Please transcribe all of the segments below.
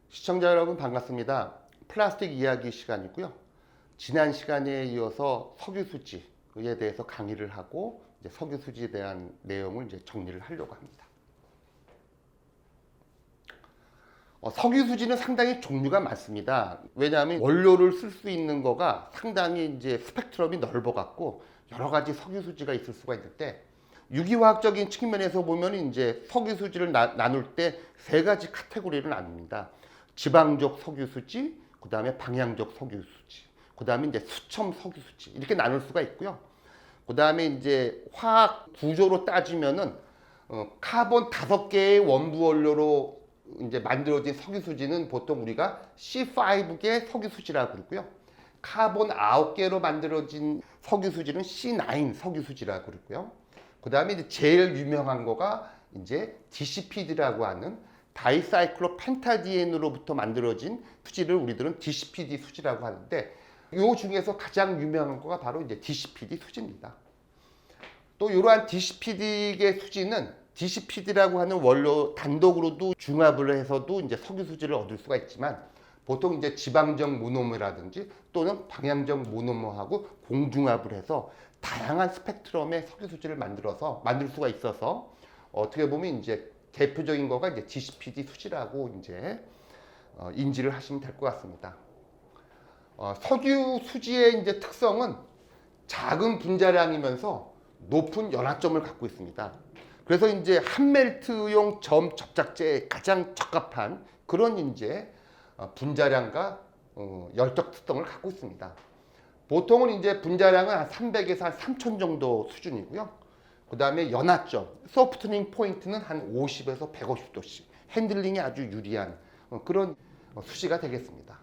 시청자 여러분 반갑습니다. 플라스틱 이야기 시간이고요. 지난 시간에 이어서 석유수지에 대해서 강의를 하고 이제 석유수지에 대한 내용을 이제 정리를 하려고 합니다. 석유수지는 상당히 종류가 많습니다. 왜냐하면 원료를 쓸 수 있는 거가 상당히 이제 스펙트럼이 넓어갖고 여러 가지 석유수지가 있을 수가 있는데 유기화학적인 측면에서 보면 이제 석유수지를 나눌 때 세 가지 카테고리를 나눕니다. 지방적 석유수지, 그 다음에 방향적 석유수지, 그 다음에 이제 수첨 석유수지 이렇게 나눌 수가 있고요. 그 다음에 이제 화학 구조로 따지면은 카본 5개의 원부 원료로 이제 만들어진 석유수지는 보통 우리가 C5계 석유수지라고 그러고요. 카본 9개로 만들어진 석유수지는 C9 석유수지라고 그러고요. 그 다음에 이제 제일 유명한 거가 이제 DCPD라고 하는 다이사이클로 펜타디엔으로부터 만들어진 수지를 우리들은 DCPD 수지라고 하는데 이 중에서 가장 유명한 거가 바로 이제 DCPD 수지입니다. 또 이러한 DCPD의 수지는 DCPD라고 하는 원료 단독으로도 중합을 해서도 이제 석유수지를 얻을 수가 있지만 보통 이제 지방적 모노머라든지 또는 방향적 모노머하고 공중합을 해서 다양한 스펙트럼의 석유수지를 만들 수가 있어서 어떻게 보면 이제 대표적인 거가 이제 DCPD 수지라고 이제 인지를 하시면 될 것 같습니다. 석유 수지의 이제 특성은 작은 분자량이면서 높은 연화점을 갖고 있습니다. 그래서 이제 한멜트용 점 접착제에 가장 적합한 그런 이제 분자량과 열적 특성을 갖고 있습니다. 보통은 이제 분자량은 한 300에서 한 3000 정도 수준이고요. 그 다음에 연화점, 소프트닝 포인트는 한 50에서 150도씩 핸들링이 아주 유리한 그런 수지가 되겠습니다.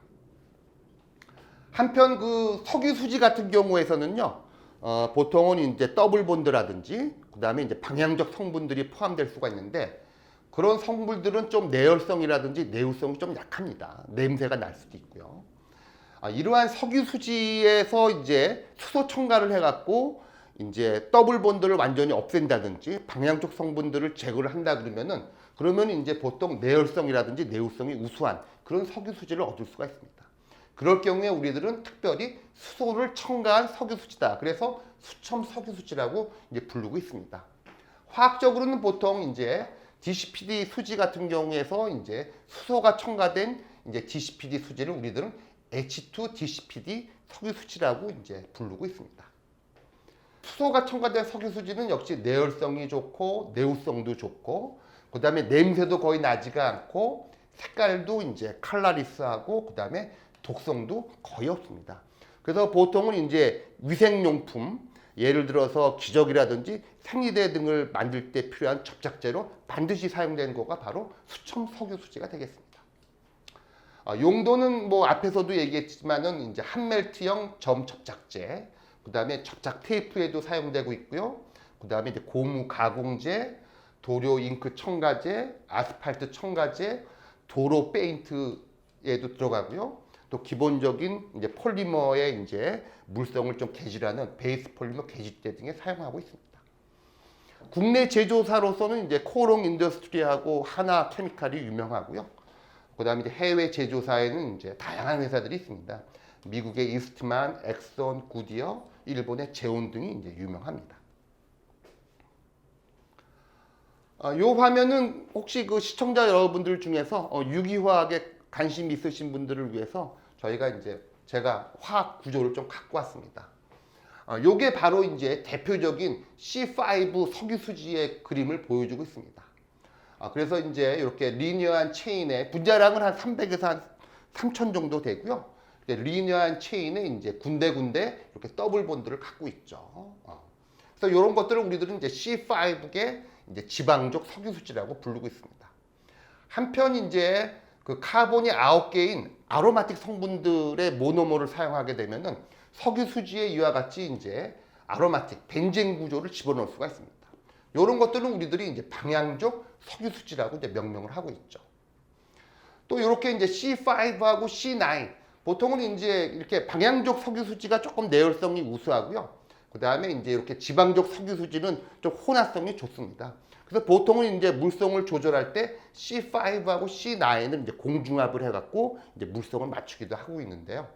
한편 그 석유 수지 같은 경우에서는요, 보통은 이제 더블 본드라든지 그 다음에 이제 방향적 성분들이 포함될 수가 있는데 그런 성분들은 좀 내열성이라든지 내우성이 좀 약합니다. 냄새가 날 수도 있고요. 이러한 석유 수지에서 이제 수소 첨가를 해갖고 이제 더블 본드를 완전히 없앤다든지 방향적 성분들을 제거를 한다 그러면 이제 보통 내열성이라든지 내우성이 우수한 그런 석유 수지를 얻을 수가 있습니다. 그럴 경우에 우리들은 특별히 수소를 첨가한 석유 수지다. 그래서 수첨 석유 수지라고 이제 부르고 있습니다. 화학적으로는 보통 이제 DCPD 수지 같은 경우에서 이제 수소가 첨가된 이제 DCPD 수지를 우리들은 H2DCPD 석유 수지라고 이제 부르고 있습니다. 수소가 첨가된 석유 수지는 역시 내열성이 좋고 내우성도 좋고 그 다음에 냄새도 거의 나지가 않고 색깔도 이제 컬러리스하고 그 다음에 독성도 거의 없습니다. 그래서 보통은 이제 위생용품 예를 들어서 기저귀라든지 생리대 등을 만들 때 필요한 접착제로 반드시 사용되는 거가 바로 수첨 석유 수지가 되겠습니다. 용도는 뭐 앞에서도 얘기했지만은 이제 한멜트형 점 접착제, 그 다음에 접착 테이프에도 사용되고 있고요. 그 다음에 이제 고무 가공제, 도료 잉크 첨가제, 아스팔트 첨가제, 도로 페인트에도 들어가고요. 또 기본적인 이제 폴리머의 이제 물성을 좀 개질하는 베이스 폴리머 개질제 등에 사용하고 있습니다. 국내 제조사로서는 이제 코롱 인더스트리하고 하나 케미칼이 유명하고요. 그 다음에 이제 해외 제조사에는 이제 다양한 회사들이 있습니다. 미국의 이스트만, 엑손, 구디어, 일본의 제온 등이 이제 유명합니다. 이 화면은 혹시 그 시청자 여러분들 중에서 유기화학에 관심 있으신 분들을 위해서 제가 화학 구조를 좀 갖고 왔습니다. 요게 바로 이제 대표적인 C5 석유수지의 그림을 보여주고 있습니다. 그래서 이제 이렇게 리니어한 체인에 분자량은 한 300에서 한 3000 정도 되고요. 리니어한 체인에 이제 군데군데 이렇게 더블 본드를 갖고 있죠. 그래서 이런 것들을 우리들은 이제 C5계 이제 지방적 석유수지라고 부르고 있습니다. 한편 이제 그 카본이 9개인 아로마틱 성분들의 모노머를 사용하게 되면은 석유수지에 이와 같이 이제 아로마틱 벤젠 구조를 집어넣을 수가 있습니다. 이런 것들은 우리들이 이제 방향적 석유수지라고 이제 명명을 하고 있죠. 또 이렇게 이제 C5하고 C9 보통은 이제 이렇게 방향적 석유수지가 조금 내열성이 우수하고요. 그 다음에 이제 이렇게 지방적 석유 수지는 좀 혼합성이 좋습니다. 그래서 보통은 이제 물성을 조절할 때 C5하고 C9을 이제 공중합을 해갖고 이제 물성을 맞추기도 하고 있는데요.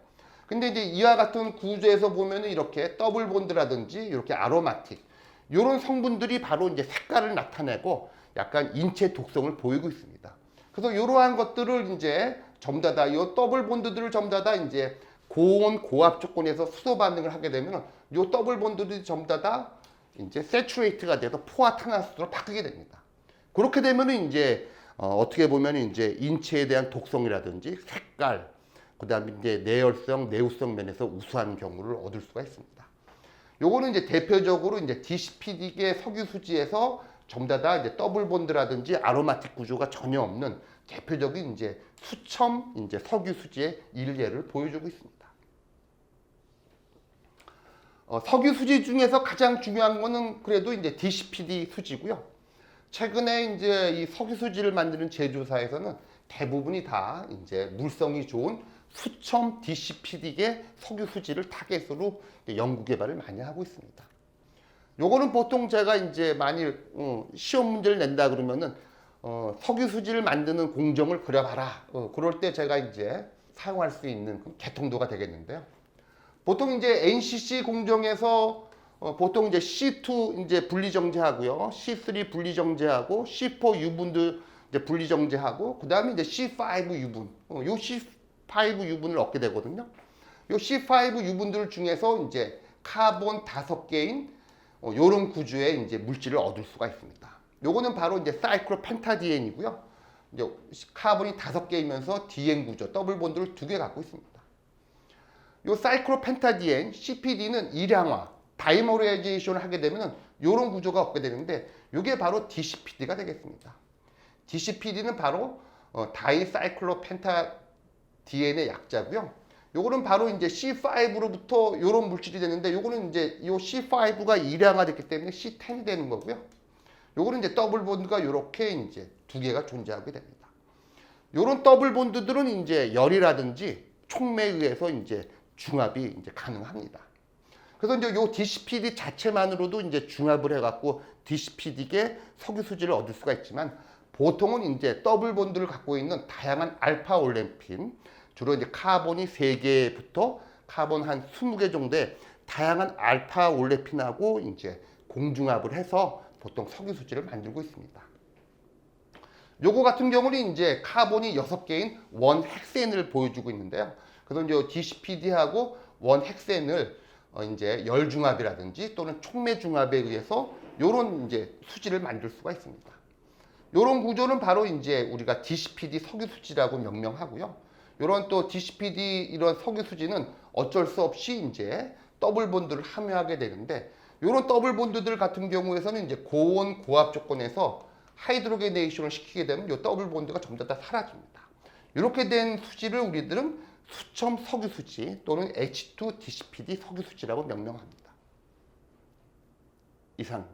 근데 이제 이와 같은 구조에서 보면은 이렇게 더블 본드라든지 이렇게 아로마틱 이런 성분들이 바로 이제 색깔을 나타내고 약간 인체 독성을 보이고 있습니다. 그래서 이러한 것들을 이제 전부 다 이 더블 본드들을 전부 다 이제 고온 고압 조건에서 수소 반응을 하게 되면 이 더블 본드들이 전부 다 이제 세츄레이트가 돼서 포화탄화수소로 바뀌게 됩니다. 그렇게 되면은 이제 어떻게 보면 이제 인체에 대한 독성이라든지 색깔, 그다음에 이제 내열성, 내구성 면에서 우수한 경우를 얻을 수가 있습니다. 요거는 이제 대표적으로 이제 DCPD계 석유 수지에서 전부 다 이제 더블 본드라든지 아로마틱 구조가 전혀 없는 대표적인 이제 수첨 이제 석유 수지의 일례를 보여주고 있습니다. 석유 수지 중에서 가장 중요한 거는 그래도 이제 DCPD 수지고요. 최근에 이제 이 석유 수지를 만드는 제조사에서는 대부분이 다 이제 물성이 좋은 수첨 DCPD계 석유 수지를 타겟으로 연구 개발을 많이 하고 있습니다. 요거는 보통 제가 이제 만일 시험 문제를 낸다 그러면은 석유 수지를 만드는 공정을 그려봐라. 그럴 때 제가 이제 사용할 수 있는 개통도가 되겠는데요. 보통 이제 NCC 공정에서 보통 이제 C2 이제 분리 정제하고요, C3 분리 정제하고, C4 유분도 이제 분리 정제하고, 그 다음에 이제 C5 유분, 요 C5 유분을 얻게 되거든요. 요 C5 유분들 중에서 이제 카본 5개인 요런 구조의 이제 물질을 얻을 수가 있습니다. 요거는 바로 이제 사이클로펜타디엔이고요. 이제 카본이 5개이면서 디엔 구조, 더블 본드를 2개 갖고 있습니다. 요 사이클로펜타디엔, CPD는 일양화, 다이머라이제이션을 하게 되면 요런 구조가 얻게 되는데 요게 바로 DCPD가 되겠습니다. DCPD는 바로 다이사이클로펜타디엔의 약자고요. 요거는 바로 이제 C5로부터 요런 물질이 되는데 요거는 이제 요 C5가 일양화됐기 때문에 C10이 되는 거고요. 요거는 이제 더블 본드가 요렇게 이제 2개가 존재하게 됩니다. 요런 더블 본드들은 이제 열이라든지 촉매에 의해서 이제 중합이 이제 가능합니다. 그래서 이제 요 DCPD 자체만으로도 이제 중합을 해갖고 DCPD계 석유 수지를 얻을 수가 있지만 보통은 이제 더블 본드를 갖고 있는 다양한 알파 올레핀, 주로 이제 카본이 3개부터 카본 한 20개 정도의 다양한 알파 올레핀하고 이제 공중합을 해서 보통 석유 수지를 만들고 있습니다. 요거 같은 경우는 이제 카본이 6개인 원 헥센을 보여주고 있는데요. 그래서 이제 DCPD하고 원 헥센을 이제 열 중합이라든지 또는 촉매 중합에 의해서 요런 이제 수지를 만들 수가 있습니다. 요런 구조는 바로 이제 우리가 DCPD 석유 수지라고 명명하고요. 요런 또 DCPD 이런 석유 수지는 어쩔 수 없이 이제 더블 본드를 함유하게 되는데 요런 더블 본드들 같은 경우에서는 이제 고온 고압 조건에서 하이드로게네이션을 시키게 되면 요 더블 본드가 전부 다 사라집니다. 이렇게 된 수지를 우리들은 수첨 석유 수지 또는 H2 DCPD 석유 수지라고 명명합니다. 이상.